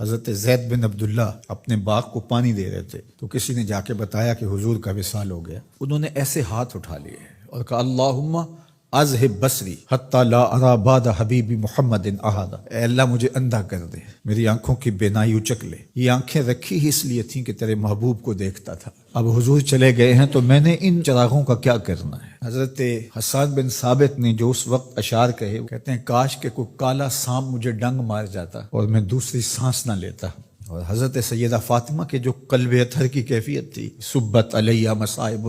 حضرت زید بن عبداللہ اپنے باغ کو پانی دے رہے تھے تو کسی نے جا کے بتایا کہ حضور کا وصال ہو گیا. انہوں نے ایسے ہاتھ اٹھا لیے اور کہا اللہم اذہب بصری حتی لا ارا بعد حبیبی محمد احدا. اے اللہ مجھے اندھا کر دے، میری آنکھوں کی بینائی اچک لے. یہ آنکھیں رکھی ہی اس لیے تھیں کہ تیرے محبوب کو دیکھتا تھا، اب حضور چلے گئے ہیں تو میں نے ان چراغوں کا کیا کرنا ہے. حضرت حسان بن ثابت نے جو اس وقت اشعار کہے، وہ کہتے ہیں کاش کہ کوئی کالا سانپ مجھے ڈنگ مار جاتا اور میں دوسری سانس نہ لیتا. اور حضرت سیدہ فاطمہ کے جو قلب اطہر کی کیفیت تھی، سبت علیہ مصائب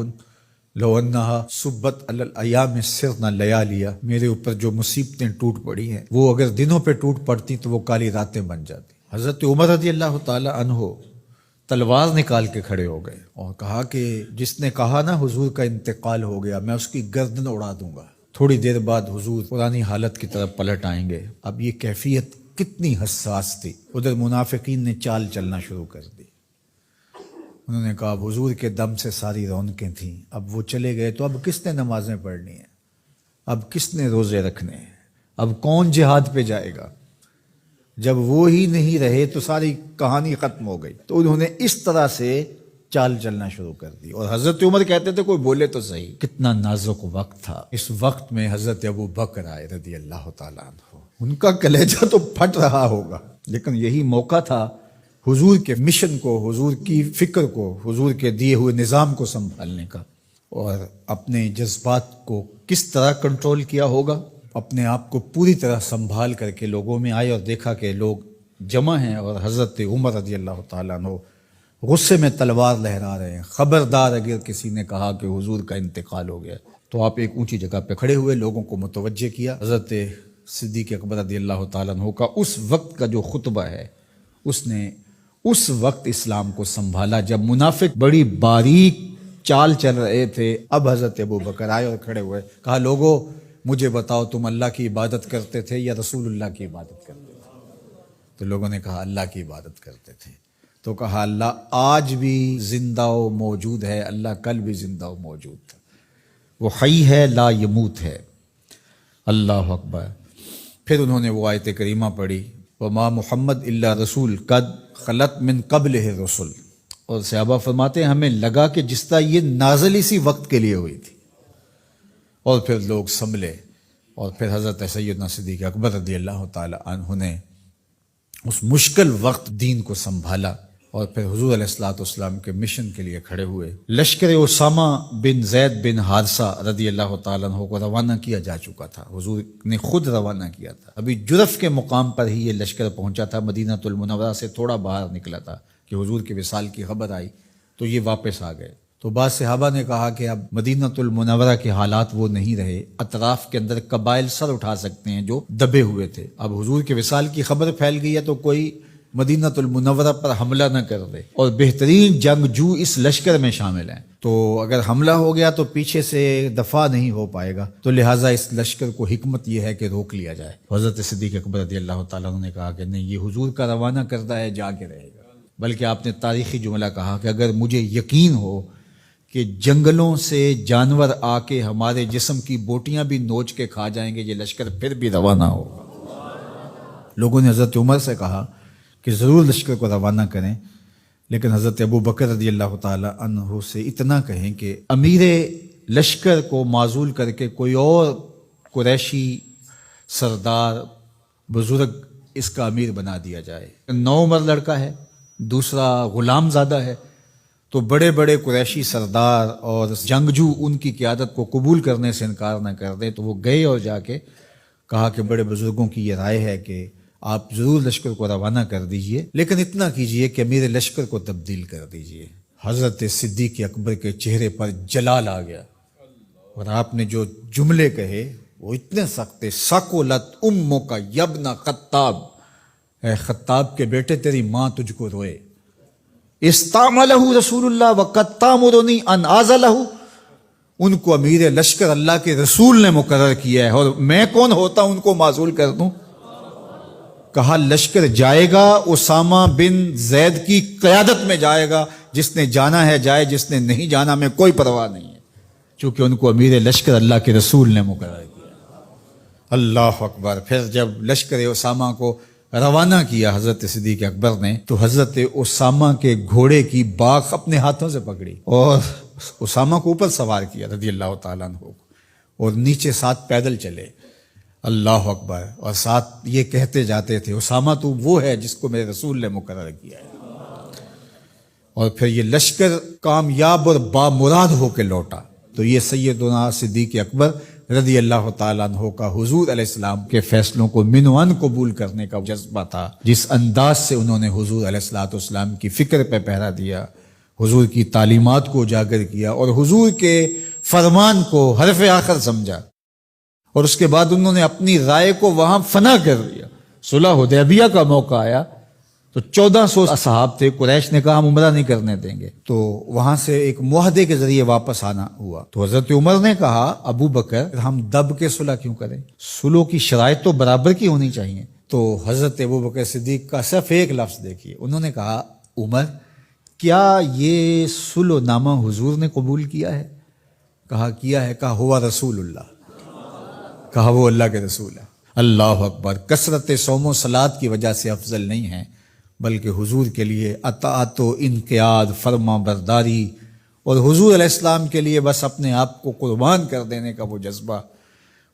لو انہا سبت علی الایام سرنا لیالیا، میرے اوپر جو مصیبتیں ٹوٹ پڑی ہیں وہ اگر دنوں پہ ٹوٹ پڑتی تو وہ کالی راتیں بن جاتی. حضرت عمر رضی اللہ تعالی عنہ تلوار نکال کے کھڑے ہو گئے اور کہا کہ جس نے کہا نا حضور کا انتقال ہو گیا میں اس کی گردن اڑا دوں گا. تھوڑی دیر بعد حضور پرانی حالت کی طرف پلٹ آئیں گے. اب یہ کیفیت کتنی حساس تھی. ادھر منافقین نے چال چلنا شروع کر دی. انہوں نے کہا اب حضور کے دم سے ساری رونقیں تھیں، اب وہ چلے گئے تو اب کس نے نمازیں پڑھنی ہیں، اب کس نے روزے رکھنے ہیں، اب کون جہاد پہ جائے گا. جب وہ ہی نہیں رہے تو ساری کہانی ختم ہو گئی. تو انہوں نے اس طرح سے چال چلنا شروع کر دی. اور حضرت عمر کہتے تھے کوئی بولے تو صحیح. کتنا نازک وقت تھا. اس وقت میں حضرت ابو بکر آئے رضی اللہ تعالیٰ عنہ. ان کا کلیجہ تو پھٹ رہا ہوگا، لیکن یہی موقع تھا حضور کے مشن کو، حضور کی فکر کو، حضور کے دیے ہوئے نظام کو سنبھالنے کا. اور اپنے جذبات کو کس طرح کنٹرول کیا ہوگا. اپنے آپ کو پوری طرح سنبھال کر کے لوگوں میں آئے اور دیکھا کہ لوگ جمع ہیں اور حضرت عمر رضی اللہ تعالیٰ عنہ غصے میں تلوار لہرا رہے ہیں. خبردار اگر کسی نے کہا کہ حضور کا انتقال ہو گیا. تو آپ ایک اونچی جگہ پہ کھڑے ہوئے، لوگوں کو متوجہ کیا. حضرت صدیق اکبر رضی اللہ تعالیٰ عنہ کا اس وقت کا جو خطبہ ہے، اس نے اس وقت اسلام کو سنبھالا جب منافق بڑی باریک چال چل رہے تھے. اب حضرت ابو بکر آئے اور کھڑے ہوئے، کہا لوگو مجھے بتاؤ تم اللہ کی عبادت کرتے تھے یا رسول اللہ کی عبادت کرتے تھے. تو لوگوں نے کہا اللہ کی عبادت کرتے تھے. تو کہا اللہ آج بھی زندہ و موجود ہے، اللہ کل بھی زندہ و موجود تھا، وہ حی ہے لا یموت ہے. اللہ اکبر. پھر انہوں نے وہ آیت کریمہ پڑھی وما محمد الا رسول قد خلت من قبلہ الرسل. اور صحابہ فرماتے ہیں ہمیں لگا کہ جس طرح یہ نازل اسی وقت کے لیے ہوئی تھی. اور پھر لوگ سنبھلے اور پھر حضرت سیدنا صدیق اکبر رضی اللہ تعالی عنہ نے اس مشکل وقت دین کو سنبھالا اور پھر حضور علیہ الصلوۃ والسلام کے مشن کے لیے کھڑے ہوئے. لشکر اسامہ بن زید بن حارثہ رضی اللہ تعالیٰ عنہ کو روانہ کیا جا چکا تھا. حضور نے خود روانہ کیا تھا. ابھی جرف کے مقام پر ہی یہ لشکر پہنچا تھا. مدینہ المنورہ سے تھوڑا باہر نکلا تھا کہ حضور کے وصال کی خبر آئی تو یہ واپس آ گئے. تو بعض صحابہ نے کہا کہ اب مدینہ المنورہ کے حالات وہ نہیں رہے، اطراف کے اندر قبائل سر اٹھا سکتے ہیں جو دبے ہوئے تھے. اب حضور کے وصال کی خبر پھیل گئی ہے تو کوئی مدینہ المنورہ پر حملہ نہ کر دے. اور بہترین جنگجو اس لشکر میں شامل ہیں، تو اگر حملہ ہو گیا تو پیچھے سے دفاع نہیں ہو پائے گا. تو لہٰذا اس لشکر کو حکمت یہ ہے کہ روک لیا جائے. حضرت صدیق اکبر رضی اللہ تعالیٰ عنہ نے کہا کہ نہیں، یہ حضور کا روانہ کردہ ہے، جا کے رہے گا. بلکہ آپ نے تاریخی جملہ کہا کہ اگر مجھے یقین ہو کہ جنگلوں سے جانور آ کے ہمارے جسم کی بوٹیاں بھی نوچ کے کھا جائیں گے، یہ لشکر پھر بھی روانہ ہوگا. لوگوں نے حضرت عمر سے کہا کہ ضرور لشکر کو روانہ کریں، لیکن حضرت ابو بکر رضی اللہ تعالی عنہ سے اتنا کہیں کہ امیر لشکر کو معزول کر کے کوئی اور قریشی سردار بزرگ اس کا امیر بنا دیا جائے. 9 عمر لڑکا ہے، دوسرا غلام زادہ ہے، تو بڑے بڑے قریشی سردار اور جنگجو ان کی قیادت کو قبول کرنے سے انکار نہ کر دیں. تو وہ گئے اور جا کے کہا کہ بڑے بزرگوں کی یہ رائے ہے کہ آپ ضرور لشکر کو روانہ کر دیجئے، لیکن اتنا کیجئے کہ امیر لشکر کو تبدیل کر دیجئے. حضرت صدیق اکبر کے چہرے پر جلال آ گیا اور آپ نے جو جملے کہے وہ اتنے سخت تھے. ثقلت امک یبن خطاب، اے خطاب کے بیٹے تیری ماں تجھ کو روئے. استعملہ رسول اللہ وقد تامرنی ان اعزلہ، ان کو امیر لشکر اللہ کے رسول نے مقرر کیا ہے اور میں کون ہوتا ان کو معزول کر دوں. کہا لشکر جائے گا، اسامہ بن زید کی قیادت میں جائے گا، جس نے جانا ہے جائے، جس نے نہیں جانا میں کوئی پرواہ نہیں ہے، چونکہ ان کو امیر لشکر اللہ کے رسول نے مقرر کیا. اللہ اکبر. پھر جب لشکر اسامہ کو روانہ کیا حضرت صدیق اکبر نے تو حضرت اسامہ کے گھوڑے کی باک اپنے ہاتھوں سے پکڑی اور اسامہ کو اوپر سوار کیا رضی اللہ تعالیٰ عنہ کو، اور نیچے ساتھ پیدل چلے، اللہ اکبر، اور ساتھ یہ کہتے جاتے تھے اسامہ تو وہ ہے جس کو میرے رسول نے مقرر کیا ہے۔ اور پھر یہ لشکر کامیاب اور بامراد ہو کے لوٹا۔ تو یہ سیدنا صدیق اکبر رضی اللہ تعالیٰ عنہ کا حضور علیہ السلام کے فیصلوں کو من و عن قبول کرنے کا جذبہ تھا، جس انداز سے انہوں نے حضور علیہ السلام کی فکر پہ پہرا دیا، حضور کی تعلیمات کو اجاگر کیا اور حضور کے فرمان کو حرف آخر سمجھا، اور اس کے بعد انہوں نے اپنی رائے کو وہاں فنا کر دیا۔ صلح حدیبیہ کا موقع آیا تو 1400 اصحاب تھے، قریش نے کہا ہم عمرہ نہیں کرنے دیں گے، تو وہاں سے ایک معاہدے کے ذریعے واپس آنا ہوا۔ تو حضرت عمر نے کہا ابو بکر ہم دب کے صلح کیوں کریں، صلح کی شرائط تو برابر کی ہونی چاہیے۔ تو حضرت ابو بکر صدیق کا صرف ایک لفظ دیکھیے، انہوں نے کہا عمر کیا یہ صلح نامہ حضور نے قبول کیا ہے؟ کہا کیا ہے۔ کہا ہوا رسول اللہ، کہا وہ اللہ کے رسول ہے۔ اللہ اکبر، کثرت صوم و صلات کی وجہ سے افضل نہیں ہے، بلکہ حضور کے لیے اطاعت و انقیاد، فرما برداری، اور حضور علیہ السلام کے لیے بس اپنے آپ کو قربان کر دینے کا وہ جذبہ،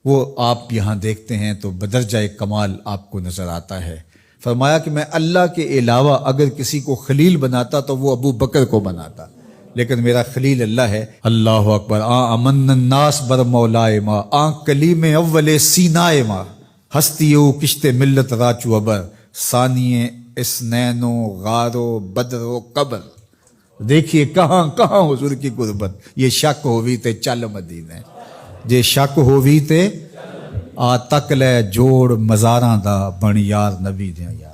وہ آپ یہاں دیکھتے ہیں تو بدرجہ کمال آپ کو نظر آتا ہے۔ فرمایا کہ میں اللہ کے علاوہ اگر کسی کو خلیل بناتا تو وہ ابو بکر کو بناتا، لیکن میرا خلیل اللہ ہے۔ اللہ اکبر، امن الناس بر مولائے ما، کلیم اول سینائے ما، ہستیو کشت ملت راچو ابر، ثانیے اسنینو غارو بدرو قبر۔ دیکھیے کہاں کہاں حضور کی قربت۔ یہ شک ہووی تے چل مدینے، جے شک ہووی تے آ تک لے جوڑ مزاراں دا بن یار نبی دیاں۔